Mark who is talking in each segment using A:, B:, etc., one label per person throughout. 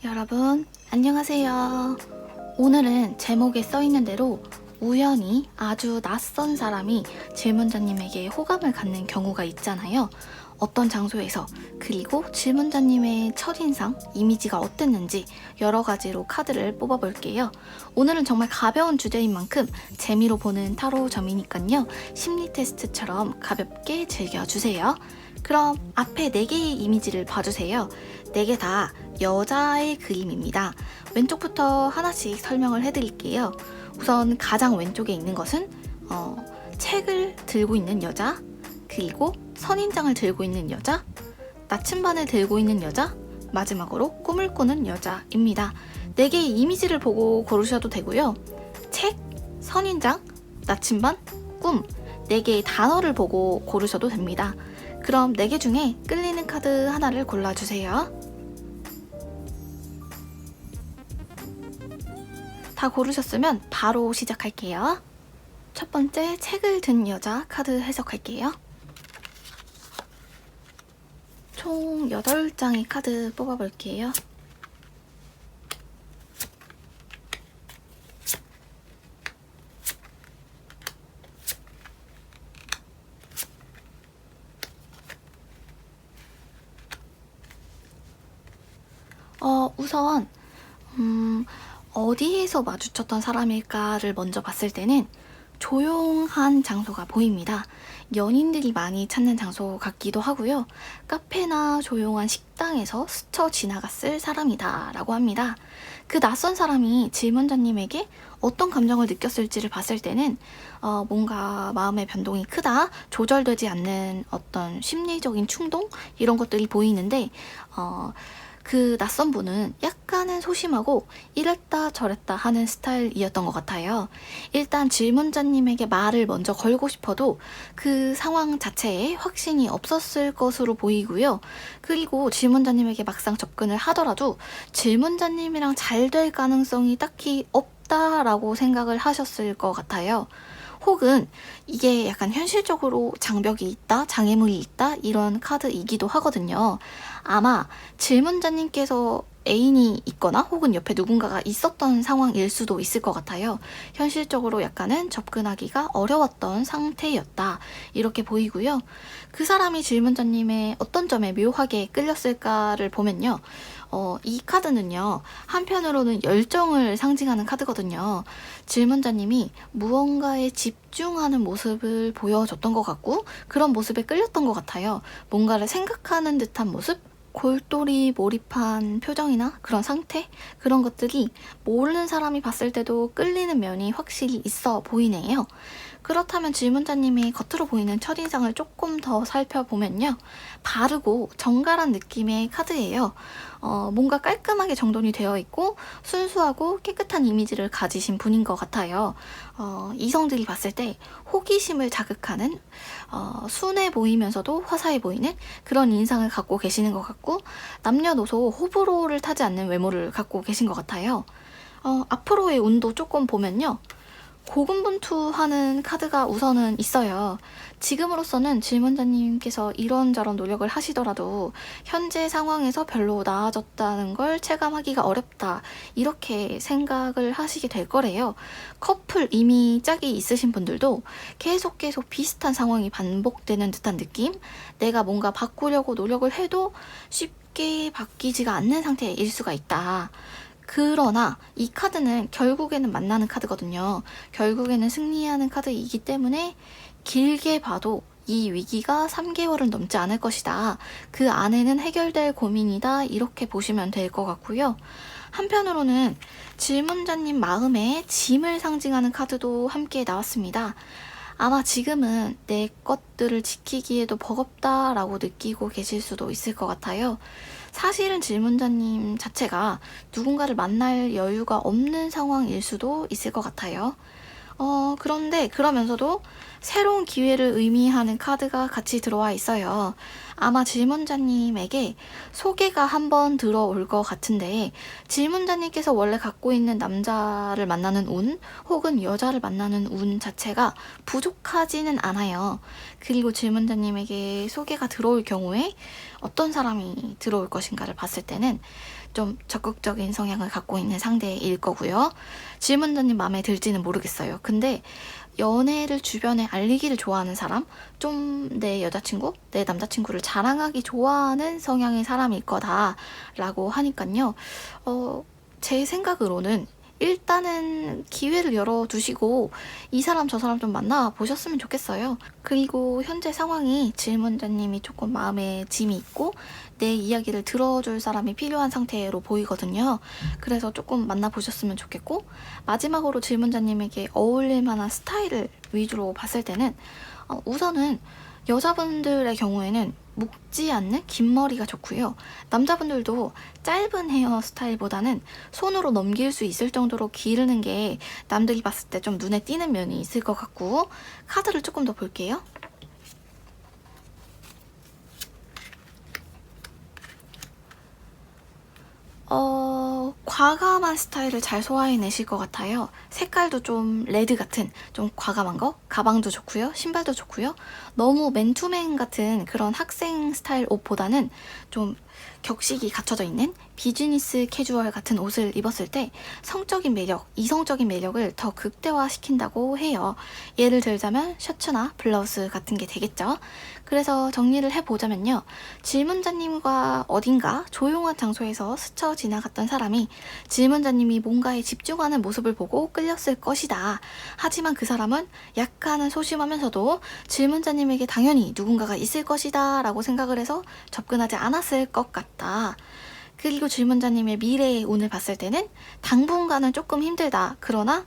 A: 여러분, 안녕하세요. 오늘은 제목에 써있는 대로 우연히 아주 낯선 사람이 질문자님에게 호감을 갖는 경우가 있잖아요. 어떤 장소에서, 그리고 질문자님의 첫인상, 이미지가 어땠는지 여러 가지로 카드를 뽑아볼게요. 오늘은 정말 가벼운 주제인 만큼 재미로 보는 타로점이니까요. 심리 테스트처럼 가볍게 즐겨주세요. 그럼 앞에 4개의 이미지를 봐주세요. 4개 다 여자의 그림입니다. 왼쪽부터 하나씩 설명을 해드릴게요. 우선 가장 왼쪽에 있는 것은 책을 들고 있는 여자, 그리고 선인장을 들고 있는 여자, 나침반을 들고 있는 여자, 마지막으로 꿈을 꾸는 여자입니다. 4개의 이미지를 보고 고르셔도 되고요. 책, 선인장, 나침반, 꿈 4개의 단어를 보고 고르셔도 됩니다. 그럼 4개 중에 끌리는 카드 하나를 골라주세요. 다 고르셨으면 바로 시작할게요. 첫 번째, 책을 든 여자 카드 해석할게요. 총 8장의 카드 뽑아볼게요. 우선 어디에서 마주쳤던 사람일까를 먼저 봤을 때는 조용한 장소가 보입니다. 연인들이 많이 찾는 장소 같기도 하고요. 카페나 조용한 식당에서 스쳐 지나갔을 사람이다 라고 합니다. 그 낯선 사람이 질문자님에게 어떤 감정을 느꼈을지를 봤을 때는 뭔가 마음의 변동이 크다, 조절되지 않는 어떤 심리적인 충동 이런 것들이 보이는데 그 낯선 분은 약간은 소심하고 이랬다 저랬다 하는 스타일이었던 것 같아요. 일단 질문자님에게 말을 먼저 걸고 싶어도 그 상황 자체에 확신이 없었을 것으로 보이고요. 그리고 질문자님에게 막상 접근을 하더라도 질문자님이랑 잘 될 가능성이 딱히 없다라고 생각을 하셨을 것 같아요. 혹은 이게 약간 현실적으로 장벽이 있다, 장애물이 있다 이런 카드이기도 하거든요. 아마 질문자님께서 애인이 있거나 혹은 옆에 누군가가 있었던 상황일 수도 있을 것 같아요. 현실적으로 약간은 접근하기가 어려웠던 상태였다 이렇게 보이고요. 그 사람이 질문자님의 어떤 점에 묘하게 끌렸을까를 보면요. 이 카드는요, 한편으로는 열정을 상징하는 카드거든요. 질문자님이 무언가에 집중하는 모습을 보여줬던 것 같고 그런 모습에 끌렸던 것 같아요. 뭔가를 생각하는 듯한 모습? 골똘히 몰입한 표정이나 그런 상태? 그런 것들이 모르는 사람이 봤을 때도 끌리는 면이 확실히 있어 보이네요. 그렇다면 질문자님이 겉으로 보이는 첫인상을 조금 더 살펴보면요. 바르고 정갈한 느낌의 카드예요. 뭔가 깔끔하게 정돈이 되어 있고 순수하고 깨끗한 이미지를 가지신 분인 것 같아요. 이성들이 봤을 때 호기심을 자극하는 순해 보이면서도 화사해 보이는 그런 인상을 갖고 계시는 것 같고 남녀노소 호불호를 타지 않는 외모를 갖고 계신 것 같아요. 앞으로의 운도 조금 보면요. 고군분투하는 카드가 우선은 있어요. 지금으로서는 질문자님께서 이런저런 노력을 하시더라도 현재 상황에서 별로 나아졌다는 걸 체감하기가 어렵다 이렇게 생각을 하시게 될 거래요. 커플 이미 짝이 있으신 분들도 계속 비슷한 상황이 반복되는 듯한 느낌? 내가 뭔가 바꾸려고 노력을 해도 쉽게 바뀌지가 않는 상태일 수가 있다. 그러나 이 카드는 결국에는 만나는 카드거든요. 결국에는 승리하는 카드이기 때문에 길게 봐도 이 위기가 3개월은 넘지 않을 것이다. 그 안에는 해결될 고민이다. 이렇게 보시면 될 것 같고요. 한편으로는 질문자님 마음에 짐을 상징하는 카드도 함께 나왔습니다. 아마 지금은 내 것들을 지키기에도 버겁다라고 느끼고 계실 수도 있을 것 같아요. 사실은 질문자님 자체가 누군가를 만날 여유가 없는 상황일 수도 있을 것 같아요. 그런데 그러면서도 새로운 기회를 의미하는 카드가 같이 들어와 있어요. 아마 질문자님에게 소개가 한번 들어올 것 같은데 질문자님께서 원래 갖고 있는 남자를 만나는 운 혹은 여자를 만나는 운 자체가 부족하지는 않아요. 그리고 질문자님에게 소개가 들어올 경우에 어떤 사람이 들어올 것인가를 봤을 때는 좀 적극적인 성향을 갖고 있는 상대일 거고요. 질문자님 마음에 들지는 모르겠어요. 근데 연애를 주변에 알리기를 좋아하는 사람, 좀 내 여자친구, 내 남자친구를 자랑하기 좋아하는 성향의 사람일 거다라고 하니까요. 제 생각으로는 일단은 기회를 열어두시고 이 사람 저 사람 좀 만나보셨으면 좋겠어요. 그리고 현재 상황이 질문자님이 조금 마음에 짐이 있고 내 이야기를 들어줄 사람이 필요한 상태로 보이거든요. 그래서 조금 만나보셨으면 좋겠고, 마지막으로 질문자님에게 어울릴 만한 스타일을 위주로 봤을 때는 우선은 여자분들의 경우에는 묶지 않는 긴 머리가 좋고요. 남자분들도 짧은 헤어 스타일보다는 손으로 넘길 수 있을 정도로 기르는 게 남들이 봤을 때 좀 눈에 띄는 면이 있을 것 같고, 카드를 조금 더 볼게요. 과감한 스타일을 잘 소화해내실 것 같아요. 색깔도 좀 레드 같은 좀 과감한 거, 가방도 좋고요, 신발도 좋고요. 너무 맨투맨 같은 그런 학생 스타일 옷보다는 좀 격식이 갖춰져 있는 비즈니스 캐주얼 같은 옷을 입었을 때 성적인 매력, 이성적인 매력을 더 극대화시킨다고 해요. 예를 들자면 셔츠나 블라우스 같은 게 되겠죠. 그래서 정리를 해보자면요. 질문자님과 어딘가 조용한 장소에서 스쳐 지나갔던 사람이 질문자님이 뭔가에 집중하는 모습을 보고 끌렸을 것이다. 하지만 그 사람은 약간은 소심하면서도 질문자님에게 당연히 누군가가 있을 것이다 라고 생각을 해서 접근하지 않았을 것 같다. 그리고 질문자님의 미래의 운을 봤을 때는 당분간은 조금 힘들다. 그러나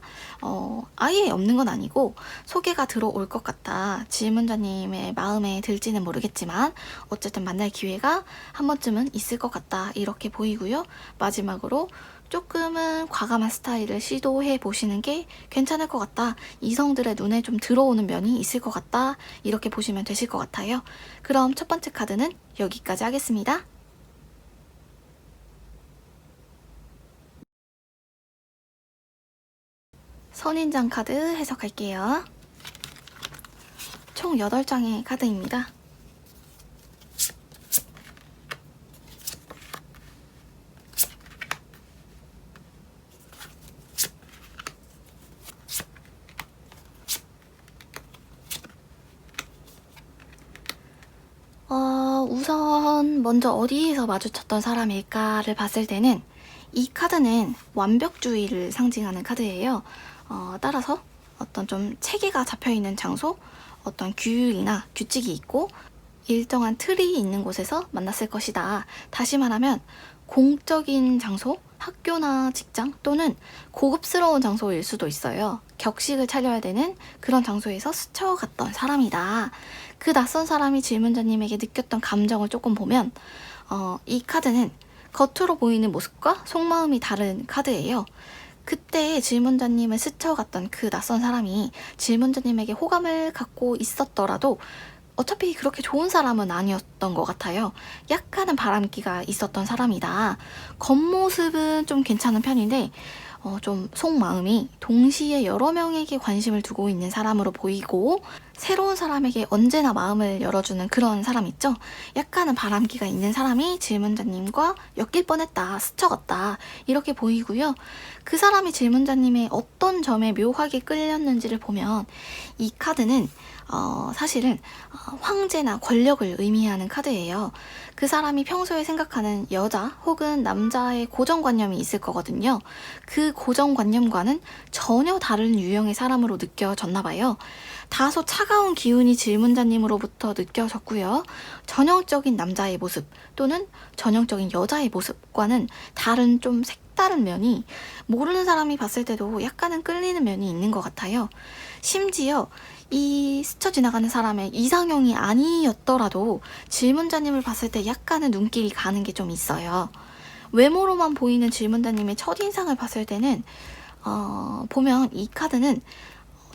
A: 아예 없는 건 아니고 소개가 들어올 것 같다. 질문자님의 마음에 들지는 모르겠지만 어쨌든 만날 기회가 한 번쯤은 있을 것 같다. 이렇게 보이고요. 마지막으로 조금은 과감한 스타일을 시도해 보시는 게 괜찮을 것 같다. 이성들의 눈에 좀 들어오는 면이 있을 것 같다. 이렇게 보시면 되실 것 같아요. 그럼 첫 번째 카드는 여기까지 하겠습니다. 선인장 카드 해석할게요. 총 8장의 카드입니다. 우선 먼저 어디에서 마주쳤던 사람일까를 봤을 때는 이 카드는 완벽주의를 상징하는 카드예요. 따라서 어떤 좀 체계가 잡혀있는 장소, 어떤 규율이나 규칙이 있고 일정한 틀이 있는 곳에서 만났을 것이다. 다시 말하면 공적인 장소, 학교나 직장 또는 고급스러운 장소일 수도 있어요. 격식을 차려야 되는 그런 장소에서 스쳐갔던 사람이다. 그 낯선 사람이 질문자님에게 느꼈던 감정을 조금 보면 이 카드는 겉으로 보이는 모습과 속마음이 다른 카드예요. 그때 질문자님을 스쳐갔던 그 낯선 사람이 질문자님에게 호감을 갖고 있었더라도 어차피 그렇게 좋은 사람은 아니었던 것 같아요. 약간은 바람기가 있었던 사람이다. 겉모습은 좀 괜찮은 편인데 좀 속마음이 동시에 여러 명에게 관심을 두고 있는 사람으로 보이고, 새로운 사람에게 언제나 마음을 열어주는 그런 사람 있죠? 약간은 바람기가 있는 사람이 질문자님과 엮일 뻔했다, 스쳐갔다 이렇게 보이고요. 그 사람이 질문자님의 어떤 점에 묘하게 끌렸는지를 보면 이 카드는 사실은 황제나 권력을 의미하는 카드예요. 그 사람이 평소에 생각하는 여자 혹은 남자의 고정관념이 있을 거거든요. 그 고정관념과는 전혀 다른 유형의 사람으로 느껴졌나 봐요. 다소 차가운 기운이 질문자님으로부터 느껴졌고요. 전형적인 남자의 모습 또는 전형적인 여자의 모습과는 다른 좀 색다른 면이 모르는 사람이 봤을 때도 약간은 끌리는 면이 있는 것 같아요. 심지어 이 스쳐 지나가는 사람의 이상형이 아니었더라도 질문자님을 봤을 때 약간은 눈길이 가는 게 좀 있어요. 외모로만 보이는 질문자님의 첫인상을 봤을 때는 보면 이 카드는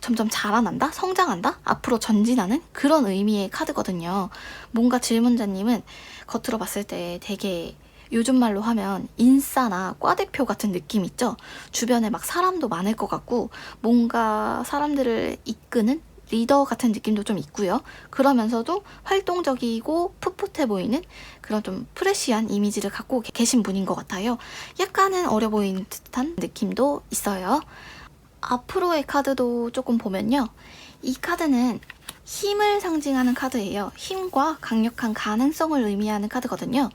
A: 점점 자라난다? 성장한다? 앞으로 전진하는 그런 의미의 카드거든요. 뭔가 질문자님은 겉으로 봤을 때 되게 요즘 말로 하면 인싸나 과대표 같은 느낌 있죠? 주변에 막 사람도 많을 것 같고 뭔가 사람들을 이끄는 리더 같은 느낌도 좀 있고요. 그러면서도 활동적이고 풋풋해 보이는 그런 좀 프레시한 이미지를 갖고 계신 분인 것 같아요. 약간은 어려 보이는 듯한 느낌도 있어요. 앞으로의 카드도 조금 보면요. 이 카드는 힘을 상징하는 카드예요. 힘과 강력한 가능성을 의미하는 카드거든요.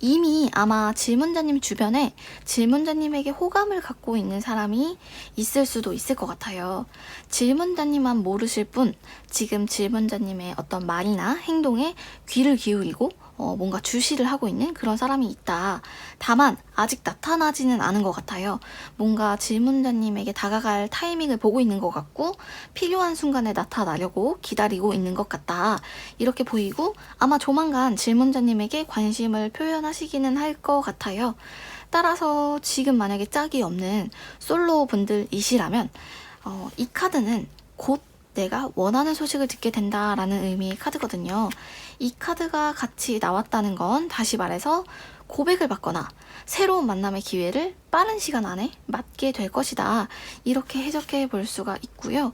A: 이미 아마 질문자님 주변에 질문자님에게 호감을 갖고 있는 사람이 있을 수도 있을 것 같아요. 질문자님만 모르실 뿐 지금 질문자님의 어떤 말이나 행동에 귀를 기울이고 뭔가 주시를 하고 있는 그런 사람이 있다. 다만 아직 나타나지는 않은 것 같아요. 뭔가 질문자님에게 다가갈 타이밍을 보고 있는 것 같고 필요한 순간에 나타나려고 기다리고 있는 것 같다. 이렇게 보이고 아마 조만간 질문자님에게 관심을 표현하시기는 할 것 같아요. 따라서 지금 만약에 짝이 없는 솔로 분들이시라면 이 카드는 곧 내가 원하는 소식을 듣게 된다라는 의미의 카드거든요. 이 카드가 같이 나왔다는 건 다시 말해서 고백을 받거나 새로운 만남의 기회를 빠른 시간 안에 맞게 될 것이다. 이렇게 해석해 볼 수가 있고요.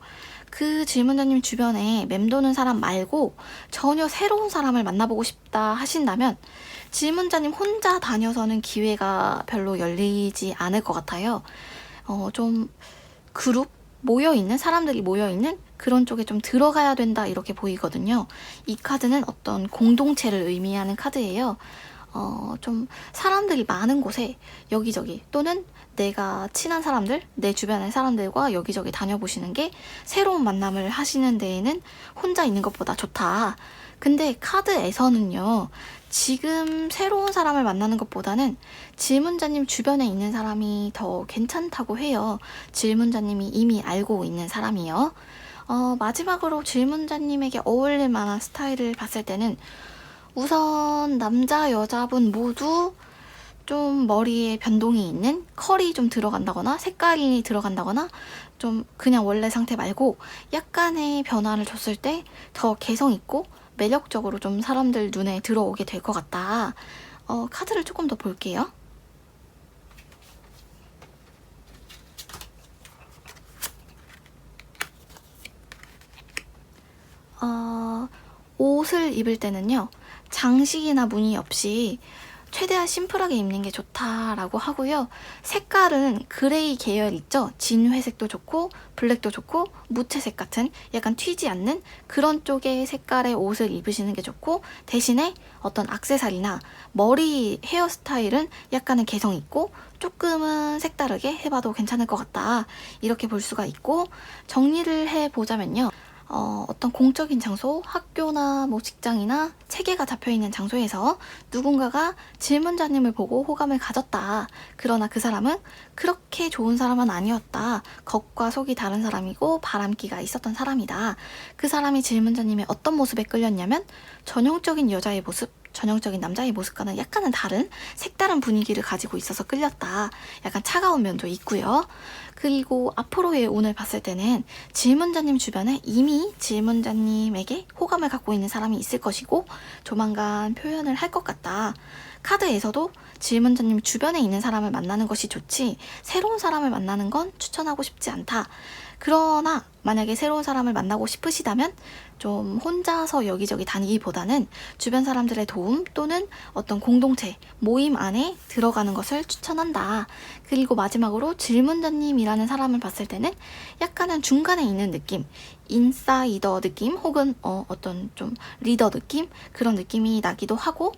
A: 그 질문자님 주변에 맴도는 사람 말고 전혀 새로운 사람을 만나보고 싶다 하신다면 질문자님 혼자 다녀서는 기회가 별로 열리지 않을 것 같아요. 좀 그룹 모여있는 사람들이 모여있는 그런 쪽에 좀 들어가야 된다 이렇게 보이거든요. 이 카드는 어떤 공동체를 의미하는 카드예요. 좀 사람들이 많은 곳에 여기저기 또는 내가 친한 사람들, 내 주변의 사람들과 여기저기 다녀보시는 게 새로운 만남을 하시는 데에는 혼자 있는 것보다 좋다. 근데 카드에서는요, 지금 새로운 사람을 만나는 것보다는 질문자님 주변에 있는 사람이 더 괜찮다고 해요. 질문자님이 이미 알고 있는 사람이요. 마지막으로 질문자님에게 어울릴 만한 스타일을 봤을 때는 우선 남자, 여자분 모두 좀 머리에 변동이 있는 컬이 좀 들어간다거나 색깔이 들어간다거나 좀 그냥 원래 상태 말고 약간의 변화를 줬을 때 더 개성 있고 매력적으로 좀 사람들 눈에 들어오게 될 것 같다. 카드를 조금 더 볼게요. 옷을 입을 때는요, 장식이나 무늬 없이 최대한 심플하게 입는 게 좋다라고 하고요. 색깔은 그레이 계열 있죠? 진회색도 좋고 블랙도 좋고 무채색 같은 약간 튀지 않는 그런 쪽의 색깔의 옷을 입으시는 게 좋고, 대신에 어떤 액세서리나 머리 헤어스타일은 약간은 개성 있고 조금은 색다르게 해봐도 괜찮을 것 같다. 이렇게 볼 수가 있고, 정리를 해보자면요. 어떤 공적인 장소, 학교나 뭐 직장이나 체계가 잡혀있는 장소에서 누군가가 질문자님을 보고 호감을 가졌다. 그러나 그 사람은 그렇게 좋은 사람은 아니었다. 겉과 속이 다른 사람이고 바람기가 있었던 사람이다. 그 사람이 질문자님의 어떤 모습에 끌렸냐면 전형적인 여자의 모습, 전형적인 남자의 모습과는 약간은 다른 색다른 분위기를 가지고 있어서 끌렸다. 약간 차가운 면도 있고요. 그리고 앞으로의 운을 봤을 때는 질문자님 주변에 이미 질문자님에게 호감을 갖고 있는 사람이 있을 것이고 조만간 표현을 할 것 같다. 카드에서도 질문자님 주변에 있는 사람을 만나는 것이 좋지 새로운 사람을 만나는 건 추천하고 싶지 않다. 그러나 만약에 새로운 사람을 만나고 싶으시다면 좀 혼자서 여기저기 다니기보다는 주변 사람들의 도움 또는 어떤 공동체, 모임 안에 들어가는 것을 추천한다. 그리고 마지막으로 질문자님이라는 사람을 봤을 때는 약간은 중간에 있는 느낌, 인사이더 느낌 혹은 어떤 좀 리더 느낌, 그런 느낌이 나기도 하고,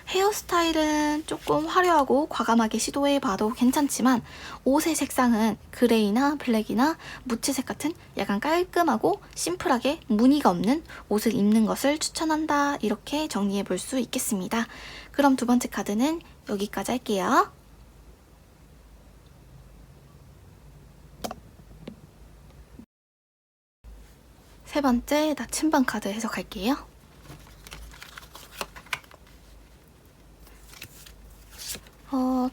A: 헤어스타일은 조금 화려하고 과감하게 시도해봐도 괜찮지만 옷의 색상은 그레이나 블랙이나 무채색 같은 약간 깔끔하고 심플하게 무늬가 없는 옷을 입는 것을 추천한다. 이렇게 정리해 볼 수 있겠습니다. 그럼 두 번째 카드는 여기까지 할게요. 세 번째 나침반 카드 해석할게요.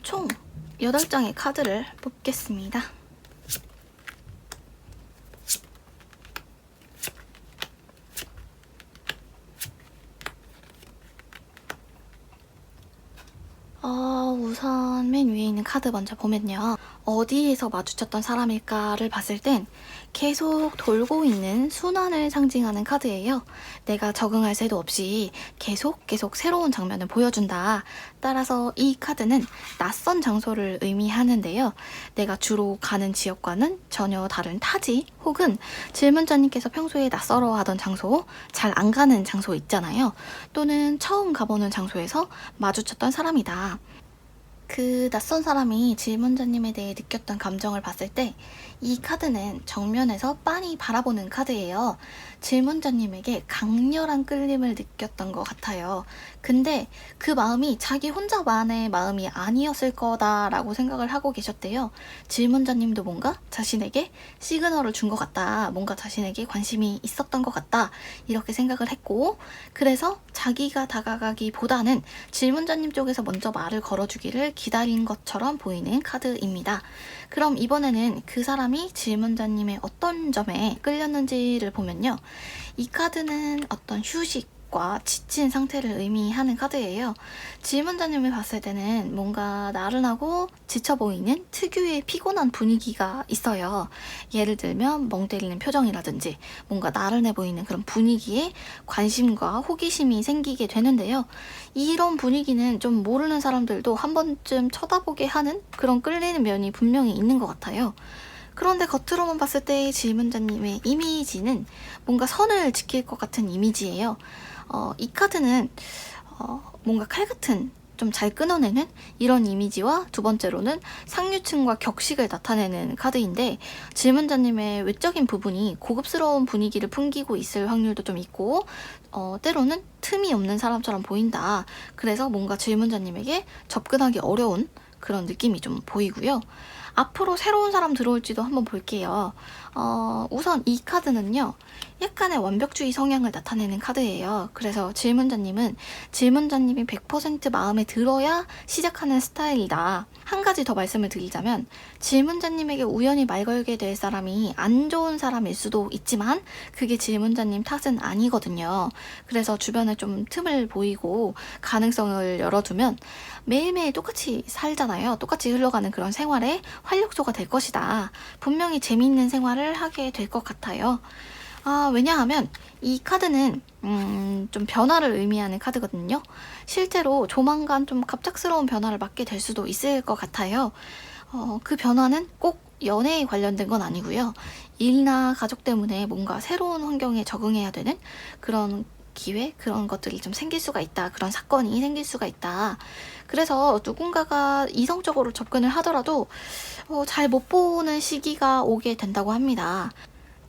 A: 총 8장의 카드를 뽑겠습니다. 우선 맨 위에 있는 카드 먼저 보면요. 어디에서 마주쳤던 사람일까를 봤을 땐 계속 돌고 있는 순환을 상징하는 카드예요. 내가 적응할 새도 없이 계속 새로운 장면을 보여준다. 따라서 이 카드는 낯선 장소를 의미하는데요. 내가 주로 가는 지역과는 전혀 다른 타지 혹은 질문자님께서 평소에 낯설어 하던 장소, 잘 안 가는 장소 있잖아요. 또는 처음 가보는 장소에서 마주쳤던 사람이다. 그 낯선 사람이 질문자님에 대해 느꼈던 감정을 봤을 때 이 카드는 정면에서 빤히 바라보는 카드예요. 질문자님에게 강렬한 끌림을 느꼈던 것 같아요. 근데 그 마음이 자기 혼자만의 마음이 아니었을 거다라고 생각을 하고 계셨대요. 질문자님도 뭔가 자신에게 시그널을 준 것 같다. 뭔가 자신에게 관심이 있었던 것 같다. 이렇게 생각을 했고, 그래서 자기가 다가가기보다는 질문자님 쪽에서 먼저 말을 걸어주기를 기다린 것처럼 보이는 카드입니다. 그럼 이번에는 그 사람이 질문자님의 어떤 점에 끌렸는지를 보면요. 이 카드는 어떤 휴식과 지친 상태를 의미하는 카드예요. 질문자님을 봤을 때는 뭔가 나른하고 지쳐 보이는 특유의 피곤한 분위기가 있어요. 예를 들면 멍 때리는 표정이라든지 뭔가 나른해 보이는 그런 분위기에 관심과 호기심이 생기게 되는데요. 이런 분위기는 좀 모르는 사람들도 한 번쯤 쳐다보게 하는 그런 끌리는 면이 분명히 있는 것 같아요. 그런데 겉으로만 봤을 때의 질문자님의 이미지는 뭔가 선을 지킬 것 같은 이미지예요. 이 카드는 뭔가 칼 같은 좀 잘 끊어내는 이런 이미지와 두 번째로는 상류층과 격식을 나타내는 카드인데 질문자님의 외적인 부분이 고급스러운 분위기를 풍기고 있을 확률도 좀 있고 때로는 틈이 없는 사람처럼 보인다. 그래서 뭔가 질문자님에게 접근하기 어려운 그런 느낌이 좀 보이고요. 앞으로 새로운 사람 들어올지도 한번 볼게요. 우선 이 카드는요. 약간의 완벽주의 성향을 나타내는 카드예요. 그래서 질문자님이 100% 마음에 들어야 시작하는 스타일이다. 한 가지 더 말씀을 드리자면 질문자님에게 우연히 말 걸게 될 사람이 안 좋은 사람일 수도 있지만 그게 질문자님 탓은 아니거든요. 그래서 주변에 좀 틈을 보이고 가능성을 열어두면 매일매일 똑같이 살잖아요. 똑같이 흘러가는 그런 생활에 활력소가 될 것이다. 분명히 재미있는 생활을 하게 될 것 같아요. 왜냐하면 이 카드는 좀 변화를 의미하는 카드거든요. 실제로 조만간 좀 갑작스러운 변화를 맞게 될 수도 있을 것 같아요. 그 변화는 꼭 연애에 관련된 건 아니고요. 일이나 가족 때문에 뭔가 새로운 환경에 적응해야 되는 그런 기회, 그런 것들이 좀 생길 수가 있다. 그런 사건이 생길 수가 있다. 그래서 누군가가 이성적으로 접근을 하더라도 잘 못 보는 시기가 오게 된다고 합니다.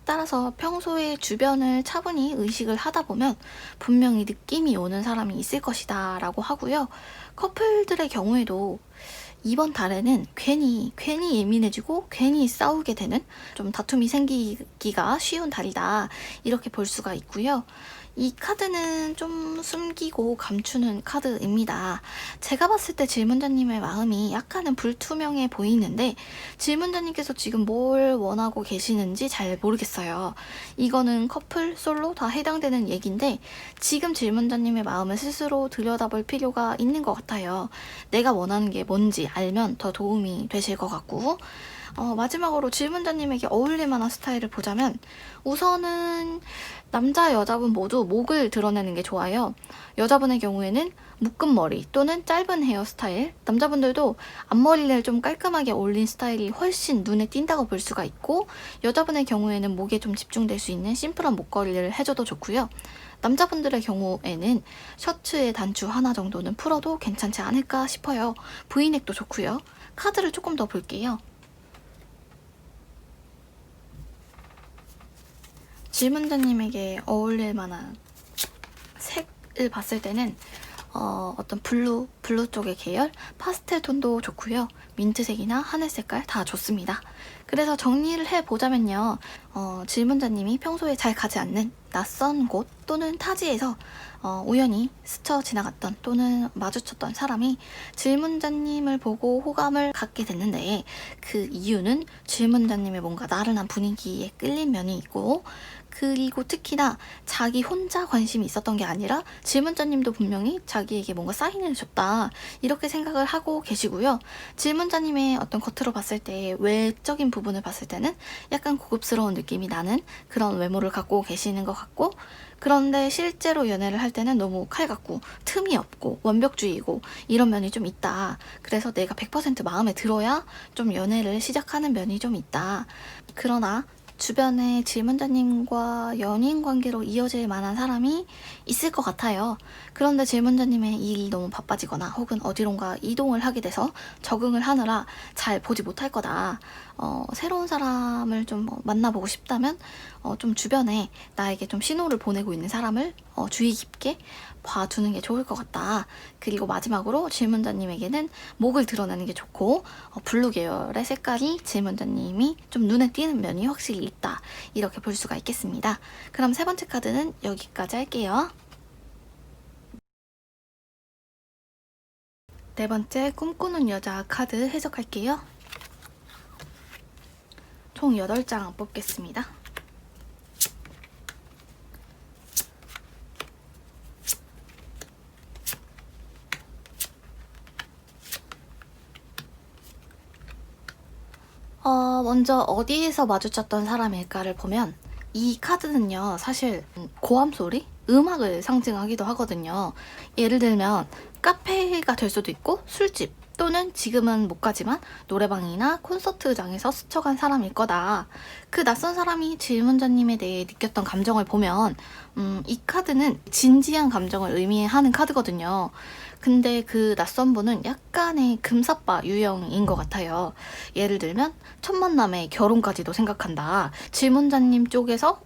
A: 따라서 평소에 주변을 차분히 의식을 하다 보면 분명히 느낌이 오는 사람이 있을 것이다 라고 하고요. 커플들의 경우에도 이번 달에는 괜히 예민해지고 괜히 싸우게 되는 좀 다툼이 생기기가 쉬운 달이다 이렇게 볼 수가 있고요. 이 카드는 좀 숨기고 감추는 카드입니다. 제가 봤을 때 질문자님의 마음이 약간은 불투명해 보이는데 질문자님께서 지금 뭘 원하고 계시는지 잘 모르겠어요. 이거는 커플, 솔로 다 해당되는 얘기인데 지금 질문자님의 마음을 스스로 들여다볼 필요가 있는 것 같아요. 내가 원하는 게 뭔지 알면 더 도움이 되실 것 같고 마지막으로 질문자님에게 어울릴 만한 스타일을 보자면 우선은 남자, 여자분 모두 목을 드러내는 게 좋아요. 여자분의 경우에는 묶은 머리 또는 짧은 헤어스타일, 남자분들도 앞머리를 좀 깔끔하게 올린 스타일이 훨씬 눈에 띈다고 볼 수가 있고 여자분의 경우에는 목에 좀 집중될 수 있는 심플한 목걸이를 해줘도 좋고요. 남자분들의 경우에는 셔츠의 단추 하나 정도는 풀어도 괜찮지 않을까 싶어요. 브이넥도 좋고요. 카드를 조금 더 볼게요. 질문자님에게 어울릴 만한 색을 봤을 때는 어떤 블루 쪽의 계열, 파스텔 톤도 좋고요. 민트색이나 하늘 색깔 다 좋습니다. 그래서 정리를 해보자면요. 질문자님이 평소에 잘 가지 않는 낯선 곳, 또는 타지에서 우연히 스쳐 지나갔던 또는 마주쳤던 사람이 질문자님을 보고 호감을 갖게 됐는데, 그 이유는 질문자님의 뭔가 나른한 분위기에 끌린 면이 있고, 그리고 특히나 자기 혼자 관심이 있었던 게 아니라 질문자님도 분명히 자기에게 뭔가 사인을 줬다, 이렇게 생각을 하고 계시고요. 질문자님의 어떤 겉으로 봤을 때 외적인 부분을 봤을 때는 약간 고급스러운 느낌이 나는 그런 외모를 갖고 계시는 것 같고, 그런데 실제로 연애를 할 때는 너무 칼 같고 틈이 없고 완벽주의고 이런 면이 좀 있다. 그래서 내가 100% 마음에 들어야 좀 연애를 시작하는 면이 좀 있다. 그러나 주변에 질문자님과 연인 관계로 이어질 만한 사람이 있을 것 같아요. 그런데 질문자님의 일이 너무 바빠지거나 혹은 어디론가 이동을 하게 돼서 적응을 하느라 잘 보지 못할 거다. 새로운 사람을 좀 만나보고 싶다면 좀 주변에 나에게 좀 신호를 보내고 있는 사람을 주의 깊게 봐두는 게 좋을 것 같다. 그리고 마지막으로 질문자님에게는 목을 드러내는 게 좋고, 블루 계열의 색깔이 질문자님이 좀 눈에 띄는 면이 확실히 있다, 이렇게 볼 수가 있겠습니다. 그럼 세 번째 카드는 여기까지 할게요. 네 번째 꿈꾸는 여자 카드 해석할게요. 총 8장 뽑겠습니다. 먼저 어디에서 마주쳤던 사람일까를 보면, 이 카드는요, 사실 고함 소리? 음악을 상징하기도 하거든요. 예를 들면 카페가 될 수도 있고, 술집, 또는 지금은 못 가지만 노래방이나 콘서트장에서 스쳐간 사람일 거다. 그 낯선 사람이 질문자님에 대해 느꼈던 감정을 보면 이 카드는 진지한 감정을 의미하는 카드거든요. 근데 그 낯선 분은 약간의 금사빠 유형인 것 같아요. 예를 들면 첫 만남에 결혼까지도 생각한다. 질문자님 쪽에서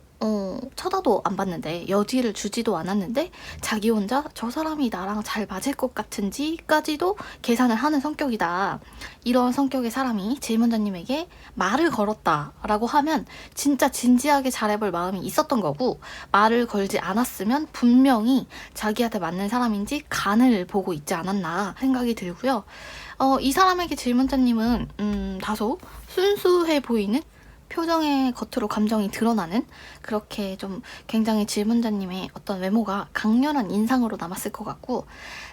A: 쳐다도 안 봤는데, 여지를 주지도 않았는데 자기 혼자 저 사람이 나랑 잘 맞을 것 같은지까지도 계산을 하는 성격이다. 이런 성격의 사람이 질문자님에게 말을 걸었다라고 하면 진짜 진지하게 잘해볼 마음이 있었던 거고, 말을 걸지 않았으면 분명히 자기한테 맞는 사람인지 간을 보고 있지 않았나 생각이 들고요. 이 사람에게 질문자님은 다소 순수해 보이는, 표정에 겉으로 감정이 드러나는, 그렇게 좀 굉장히 질문자님의 어떤 외모가 강렬한 인상으로 남았을 것 같고,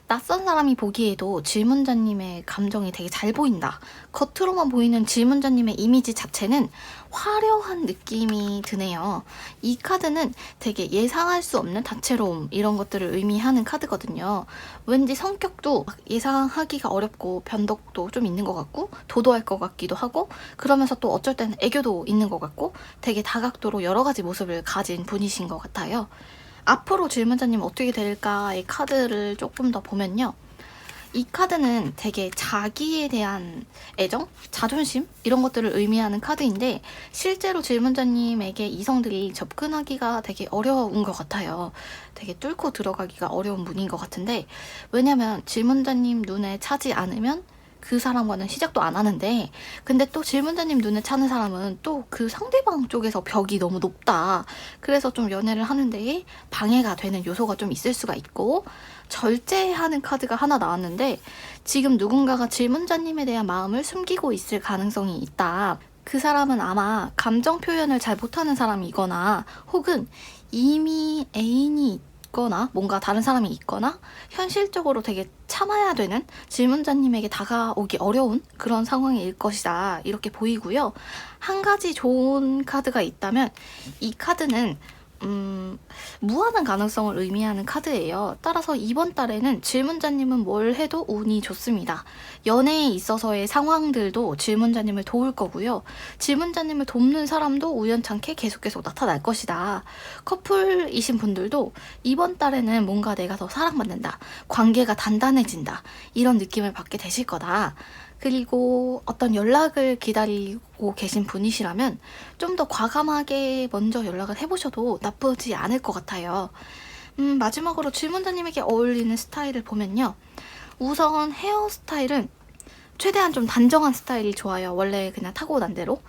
A: 낯선 사람이 보기에도 질문자님의 감정이 되게 잘 보인다. 겉으로만 보이는 질문자님의 이미지 자체는 화려한 느낌이 드네요. 이 카드는 되게 예상할 수 없는 다채로움, 이런 것들을 의미하는 카드거든요. 왠지 성격도 예상하기가 어렵고 변덕도 좀 있는 것 같고 도도할 것 같기도 하고, 그러면서 또 어쩔 때는 애교도 있는 것 같고, 되게 다각도로 여러 가지 모습을 가진 분이신 것 같아요. 앞으로 질문자님 어떻게 될까의 카드를 조금 더 보면요, 이 카드는 되게 자기에 대한 애정, 자존심, 이런 것들을 의미하는 카드인데, 실제로 질문자님에게 이성들이 접근하기가 되게 어려운 것 같아요. 되게 뚫고 들어가기가 어려운 분인 것 같은데, 왜냐면 질문자님 눈에 차지 않으면 그 사람과는 시작도 안 하는데, 근데 또 질문자님 눈에 차는 사람은 또 그 상대방 쪽에서 벽이 너무 높다. 그래서 좀 연애를 하는 데에 방해가 되는 요소가 좀 있을 수가 있고, 절제하는 카드가 하나 나왔는데, 지금 누군가가 질문자님에 대한 마음을 숨기고 있을 가능성이 있다. 그 사람은 아마 감정 표현을 잘 못하는 사람이거나, 혹은 이미 애인이 있거나 뭔가 다른 사람이 있거나 현실적으로 되게 참아야 되는, 질문자님에게 다가오기 어려운 그런 상황일 것이다, 이렇게 보이고요. 한 가지 좋은 카드가 있다면 이 카드는 무한한 가능성을 의미하는 카드예요. 따라서 이번 달에는 질문자님은 뭘 해도 운이 좋습니다. 연애에 있어서의 상황들도 질문자님을 도울 거고요. 질문자님을 돕는 사람도 우연찮게 계속 나타날 것이다. 커플이신 분들도 이번 달에는 뭔가 내가 더 사랑받는다, 관계가 단단해진다, 이런 느낌을 받게 되실 거다. 그리고 어떤 연락을 기다리고 계신 분이시라면 좀 더 과감하게 먼저 연락을 해보셔도 나쁘지 않을 것 같아요. 마지막으로 질문자님에게 어울리는 스타일을 보면요, 우선 헤어스타일은 최대한 좀 단정한 스타일이 좋아요. 원래 그냥 타고난 대로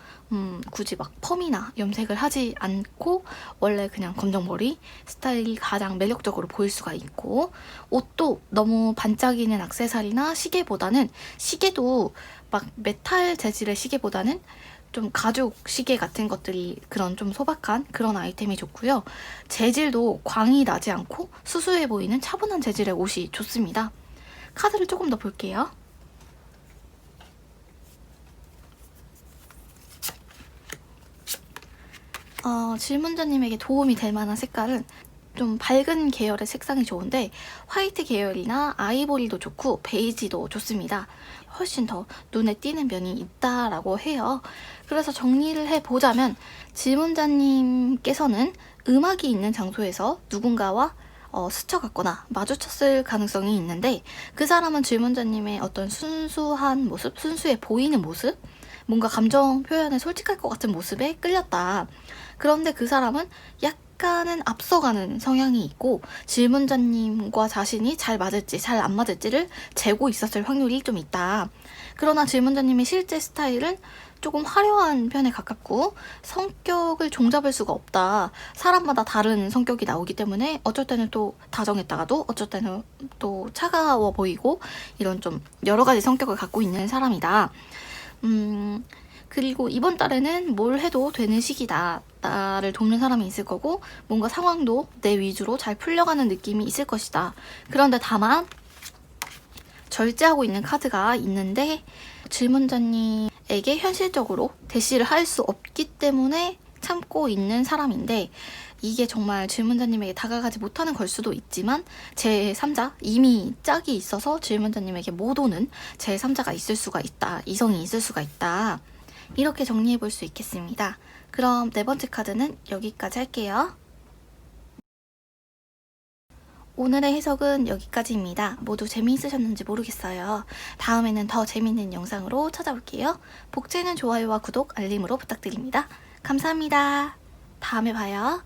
A: 굳이 막 펌이나 염색을 하지 않고 원래 그냥 검정머리 스타일이 가장 매력적으로 보일 수가 있고, 옷도 너무 반짝이는 액세서리나 시계보다는, 시계도 막 메탈 재질의 시계보다는 좀 가죽 시계 같은 것들이, 그런 좀 소박한 그런 아이템이 좋고요. 재질도 광이 나지 않고 수수해 보이는 차분한 재질의 옷이 좋습니다. 카드를 조금 더 볼게요. 질문자님에게 도움이 될 만한 색깔은 좀 밝은 계열의 색상이 좋은데, 화이트 계열이나 아이보리도 좋고 베이지도 좋습니다. 훨씬 더 눈에 띄는 면이 있다라고 해요. 그래서 정리를 해보자면, 질문자님께서는 음악이 있는 장소에서 누군가와 스쳐갔거나 마주쳤을 가능성이 있는데, 그 사람은 질문자님의 어떤 순수한 모습, 순수해 보이는 모습, 뭔가 감정 표현에 솔직할 것 같은 모습에 끌렸다. 그런데 그 사람은 약간은 앞서가는 성향이 있고, 질문자님과 자신이 잘 맞을지 잘 안 맞을지를 재고 있었을 확률이 좀 있다. 그러나 질문자님의 실제 스타일은 조금 화려한 편에 가깝고 성격을 종잡을 수가 없다. 사람마다 다른 성격이 나오기 때문에 어쩔 때는 또 다정했다가도 어쩔 때는 또 차가워 보이고, 이런 좀 여러 가지 성격을 갖고 있는 사람이다. 그리고 이번 달에는 뭘 해도 되는 시기다. 나를 돕는 사람이 있을 거고, 뭔가 상황도 내 위주로 잘 풀려가는 느낌이 있을 것이다. 그런데 다만 절제하고 있는 카드가 있는데, 질문자님에게 현실적으로 대시를 할 수 없기 때문에 참고 있는 사람인데, 이게 정말 질문자님에게 다가가지 못하는 걸 수도 있지만, 제3자, 이미 짝이 있어서 질문자님에게 못 오는 제3자가 있을 수가 있다. 이성이 있을 수가 있다. 이렇게 정리해 볼 수 있겠습니다. 그럼 네 번째 카드는 여기까지 할게요. 오늘의 해석은 여기까지입니다. 모두 재미있으셨는지 모르겠어요. 다음에는 더 재미있는 영상으로 찾아올게요. 복제는 좋아요와 구독, 알림으로 부탁드립니다. 감사합니다. 다음에 봐요.